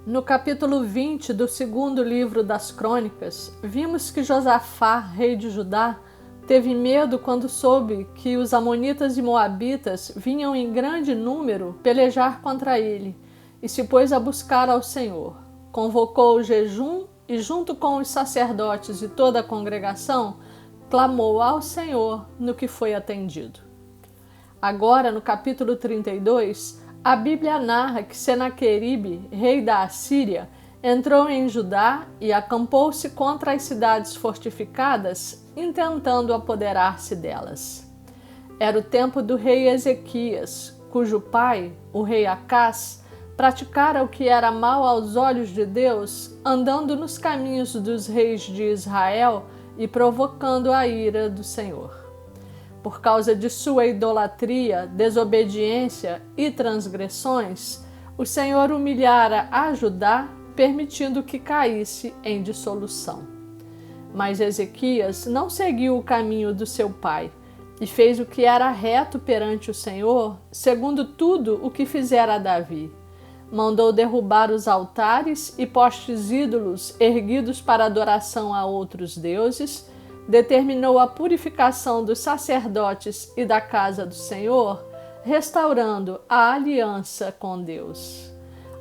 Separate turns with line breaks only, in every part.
No capítulo 20 do segundo livro das Crônicas, vimos que Josafá, rei de Judá, teve medo quando soube que os amonitas e moabitas vinham em grande número pelejar contra ele e se pôs a buscar ao Senhor. Convocou o jejum e, junto com os sacerdotes e toda a congregação, clamou ao Senhor, no que foi atendido. Agora, no capítulo 32, a Bíblia narra que Senaqueribe, rei da Assíria, entrou em Judá e acampou-se contra as cidades fortificadas, intentando apoderar-se delas. Era o tempo do rei Ezequias, cujo pai, o rei Acás, praticara o que era mal aos olhos de Deus, andando nos caminhos dos reis de Israel e provocando a ira do Senhor. Por causa de sua idolatria, desobediência e transgressões, o Senhor humilhara a Judá, permitindo que caísse em dissolução. Mas Ezequias não seguiu o caminho do seu pai e fez o que era reto perante o Senhor, segundo tudo o que fizera Davi. Mandou derrubar os altares e postes ídolos erguidos para adoração a outros deuses, determinou a purificação dos sacerdotes e da casa do Senhor, restaurando a aliança com Deus.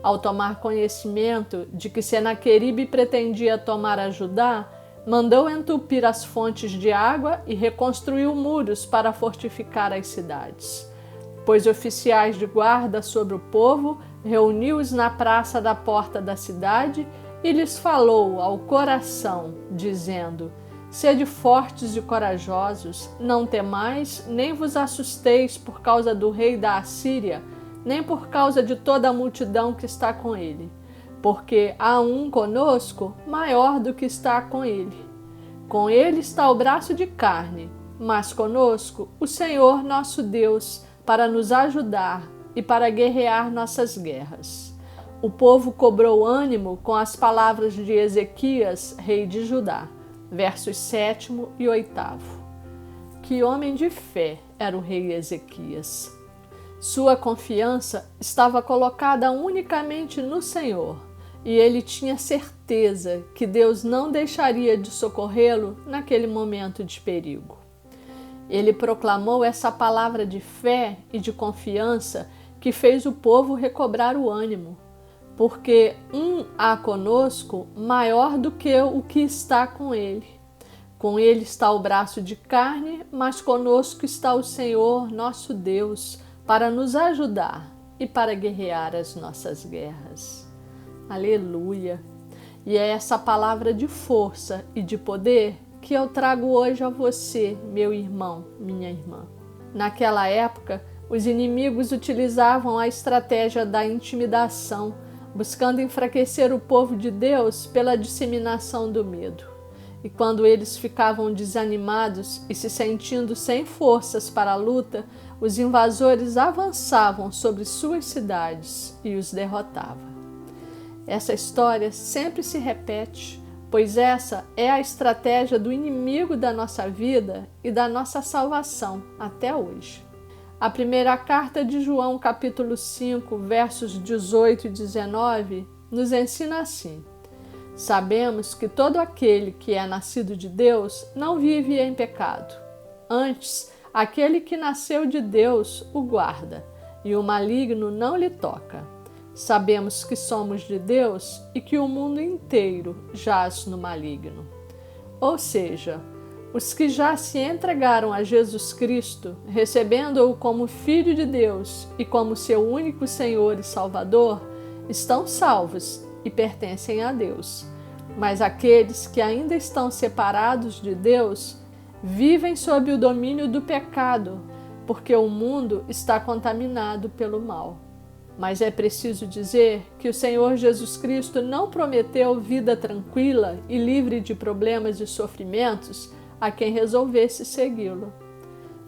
Ao tomar conhecimento de que Senaqueribe pretendia tomar a Judá, mandou entupir as fontes de água e reconstruiu muros para fortificar as cidades. Pôs oficiais de guarda sobre o povo, reuniu-os na praça da porta da cidade e lhes falou ao coração, dizendo: Sede fortes e corajosos, não temais, nem vos assusteis por causa do rei da Assíria, nem por causa de toda a multidão que está com ele, porque há um conosco maior do que está com ele. Com ele está o braço de carne, mas conosco o Senhor nosso Deus, para nos ajudar e para guerrear nossas guerras. O povo cobrou ânimo com as palavras de Ezequias, rei de Judá. Versos 7 e 8. Que homem de fé era o rei Ezequias! Sua confiança estava colocada unicamente no Senhor, e ele tinha certeza que Deus não deixaria de socorrê-lo naquele momento de perigo. Ele proclamou essa palavra de fé e de confiança que fez o povo recobrar o ânimo. Porque há conosco maior do que o que está com ele. Com ele está o braço de carne, mas conosco está o Senhor, nosso Deus, para nos ajudar e para guerrear as nossas guerras. Aleluia! E é essa palavra de força e de poder que eu trago hoje a você, meu irmão, minha irmã. Naquela época, os inimigos utilizavam a estratégia da intimidação, buscando enfraquecer o povo de Deus pela disseminação do medo. E quando eles ficavam desanimados e se sentindo sem forças para a luta, os invasores avançavam sobre suas cidades e os derrotavam. Essa história sempre se repete, pois essa é a estratégia do inimigo da nossa vida e da nossa salvação até hoje. A primeira carta de João, capítulo 5, versos 18 e 19, nos ensina assim: Sabemos que todo aquele que é nascido de Deus não vive em pecado. Antes, aquele que nasceu de Deus o guarda, e o maligno não lhe toca. Sabemos que somos de Deus e que o mundo inteiro jaz no maligno. Ou seja, os que já se entregaram a Jesus Cristo, recebendo-o como Filho de Deus e como seu único Senhor e Salvador, estão salvos e pertencem a Deus. Mas aqueles que ainda estão separados de Deus vivem sob o domínio do pecado, porque o mundo está contaminado pelo mal. Mas é preciso dizer que o Senhor Jesus Cristo não prometeu vida tranquila e livre de problemas e sofrimentos a quem resolvesse segui-lo.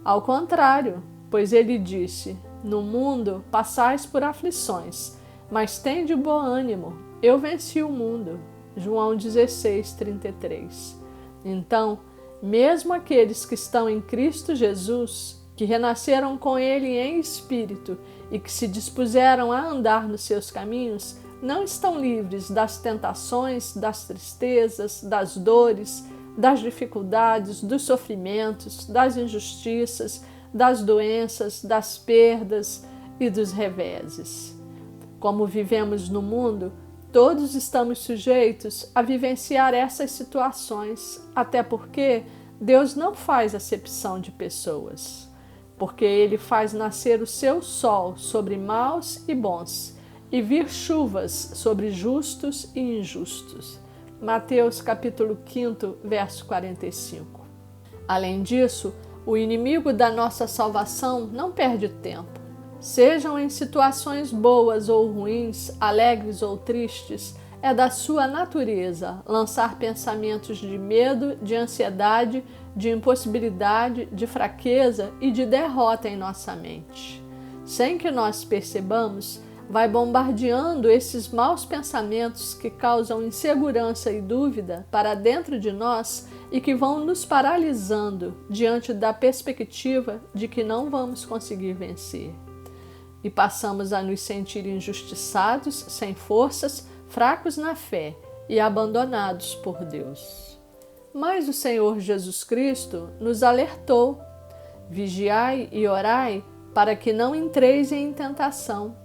Ao contrário, pois ele disse: No mundo passais por aflições, mas tende bom ânimo, eu venci o mundo. João 16:33. Então, mesmo aqueles que estão em Cristo Jesus, que renasceram com ele em espírito e que se dispuseram a andar nos seus caminhos, não estão livres das tentações, das tristezas, das dores, das dificuldades, dos sofrimentos, das injustiças, das doenças, das perdas e dos reveses. Como vivemos no mundo, todos estamos sujeitos a vivenciar essas situações, até porque Deus não faz acepção de pessoas, porque Ele faz nascer o seu sol sobre maus e bons, e vir chuvas sobre justos e injustos. Mateus capítulo 5, verso 45. Além disso, o inimigo da nossa salvação não perde tempo. Sejam em situações boas ou ruins, alegres ou tristes, é da sua natureza lançar pensamentos de medo, de ansiedade, de impossibilidade, de fraqueza e de derrota em nossa mente. Sem que nós percebamos, vai bombardeando esses maus pensamentos que causam insegurança e dúvida para dentro de nós e que vão nos paralisando diante da perspectiva de que não vamos conseguir vencer. E passamos a nos sentir injustiçados, sem forças, fracos na fé e abandonados por Deus. Mas o Senhor Jesus Cristo nos alertou: vigiai e orai para que não entreis em tentação.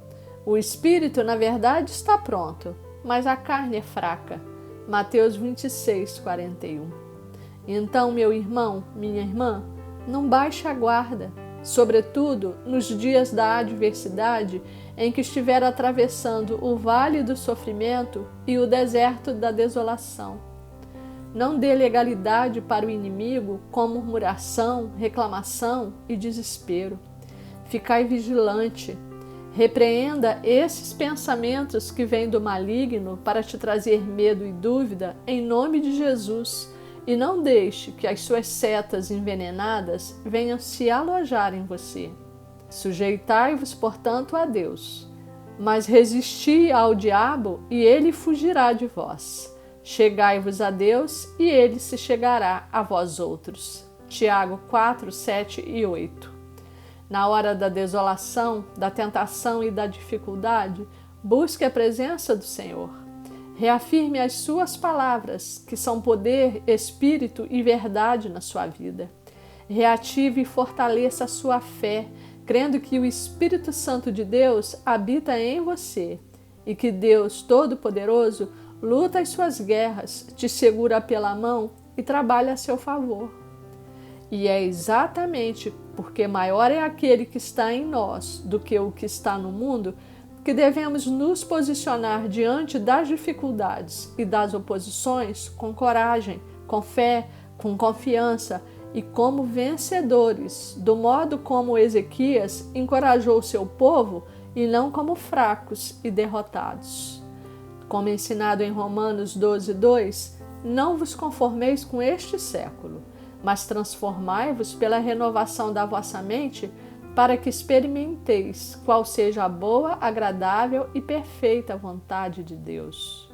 O espírito, na verdade, está pronto, mas a carne é fraca. Mateus 26, 41. Então, meu irmão, minha irmã, não baixe a guarda, sobretudo nos dias da adversidade em que estiver atravessando o vale do sofrimento e o deserto da desolação. Não dê legalidade para o inimigo com murmuração, reclamação e desespero. Ficai vigilante. Repreenda esses pensamentos que vêm do maligno para te trazer medo e dúvida em nome de Jesus, e não deixe que as suas setas envenenadas venham se alojar em você. Sujeitai-vos, portanto, a Deus, mas resisti ao diabo e ele fugirá de vós. Chegai-vos a Deus e ele se chegará a vós outros. Tiago 4, 7 e 8. Na hora da desolação, da tentação e da dificuldade, busque a presença do Senhor. Reafirme as suas palavras, que são poder, espírito e verdade na sua vida. Reative e fortaleça a sua fé, crendo que o Espírito Santo de Deus habita em você e que Deus Todo-Poderoso luta as suas guerras, te segura pela mão e trabalha a seu favor. E é exatamente porque maior é aquele que está em nós do que o que está no mundo, que devemos nos posicionar diante das dificuldades e das oposições com coragem, com fé, com confiança e como vencedores, do modo como Ezequias encorajou seu povo e não como fracos e derrotados. Como ensinado em Romanos 12, 2, não vos conformeis com este século, mas transformai-vos pela renovação da vossa mente, para que experimenteis qual seja a boa, agradável e perfeita vontade de Deus.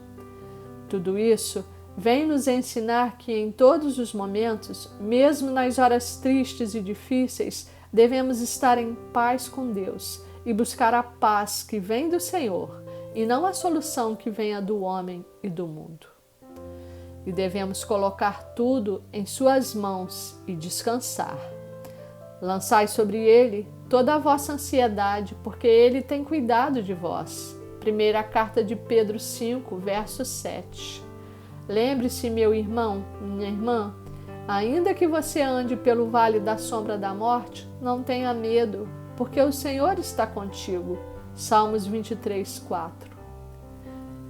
Tudo isso vem nos ensinar que em todos os momentos, mesmo nas horas tristes e difíceis, devemos estar em paz com Deus e buscar a paz que vem do Senhor, e não a solução que venha do homem e do mundo. E devemos colocar tudo em suas mãos e descansar. Lançai sobre ele toda a vossa ansiedade, porque ele tem cuidado de vós. Primeira carta de Pedro 5, verso 7. Lembre-se, meu irmão, minha irmã, ainda que você ande pelo vale da sombra da morte, não tenha medo, porque o Senhor está contigo. Salmos 23, 4.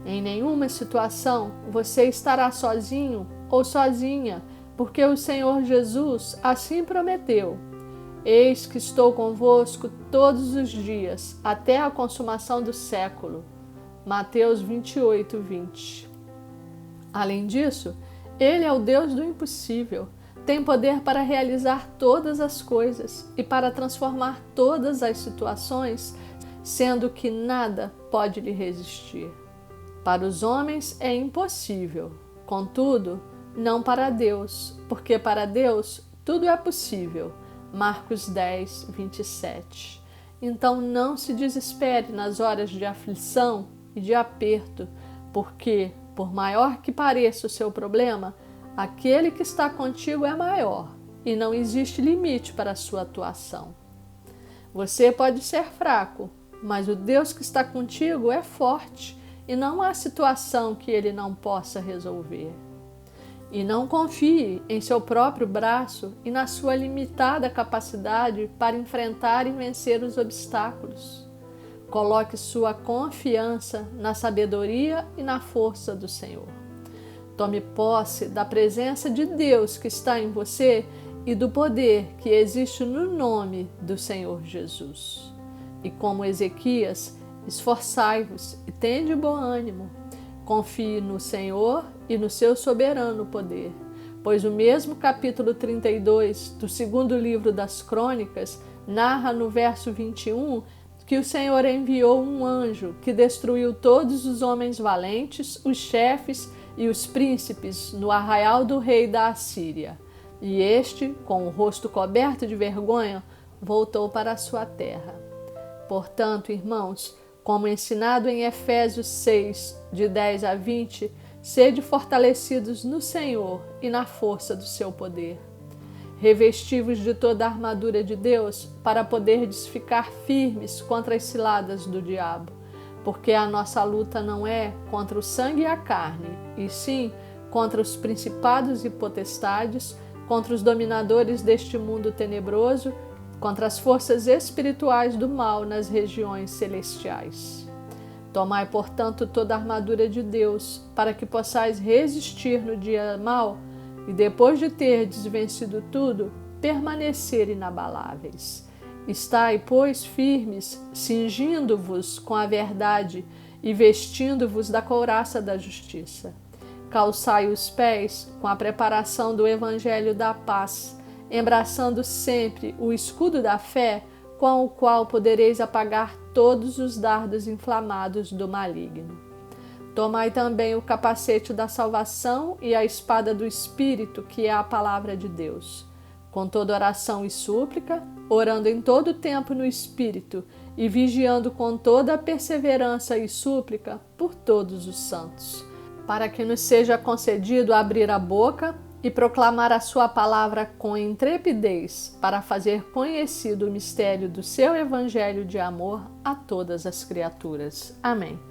Em nenhuma situação você estará sozinho ou sozinha, porque o Senhor Jesus assim prometeu. Eis que estou convosco todos os dias, até a consumação do século. Mateus 28, 20. Além disso, Ele é o Deus do impossível. Tem poder para realizar todas as coisas e para transformar todas as situações, sendo que nada pode lhe resistir. Para os homens é impossível, contudo, não para Deus, porque para Deus tudo é possível. Marcos 10, 27. Então não se desespere nas horas de aflição e de aperto, porque, por maior que pareça o seu problema, aquele que está contigo é maior e não existe limite para a sua atuação. Você pode ser fraco, mas o Deus que está contigo é forte e não há situação que ele não possa resolver. E não confie em seu próprio braço e na sua limitada capacidade para enfrentar e vencer os obstáculos. Coloque sua confiança na sabedoria e na força do Senhor. Tome posse da presença de Deus que está em você e do poder que existe no nome do Senhor Jesus. E como Ezequias, esforçai-vos e tende bom ânimo. Confie no Senhor e no seu soberano poder, pois o mesmo capítulo 32 do segundo livro das Crônicas narra no verso 21 que o Senhor enviou um anjo que destruiu todos os homens valentes, os chefes e os príncipes no arraial do rei da Assíria. E este, com o rosto coberto de vergonha, voltou para a sua terra. Portanto, irmãos, como ensinado em Efésios 6, de 10 a 20, sede fortalecidos no Senhor e na força do seu poder. Revesti-vos de toda a armadura de Deus para poderdes ficar firmes contra as ciladas do diabo, porque a nossa luta não é contra o sangue e a carne, e sim contra os principados e potestades, contra os dominadores deste mundo tenebroso, contra as forças espirituais do mal nas regiões celestiais. Tomai, portanto, toda a armadura de Deus, para que possais resistir no dia mau e, depois de terdes vencido tudo, permanecer inabaláveis. Estai, pois, firmes, cingindo-vos com a verdade e vestindo-vos da couraça da justiça. Calçai os pés com a preparação do evangelho da paz, embraçando sempre o escudo da fé, com o qual podereis apagar todos os dardos inflamados do maligno. Tomai também o capacete da salvação e a espada do Espírito, que é a palavra de Deus, com toda oração e súplica, orando em todo tempo no Espírito e vigiando com toda a perseverança e súplica por todos os santos, para que nos seja concedido abrir a boca e proclamar a sua palavra com intrepidez, para fazer conhecido o mistério do seu evangelho de amor a todas as criaturas. Amém.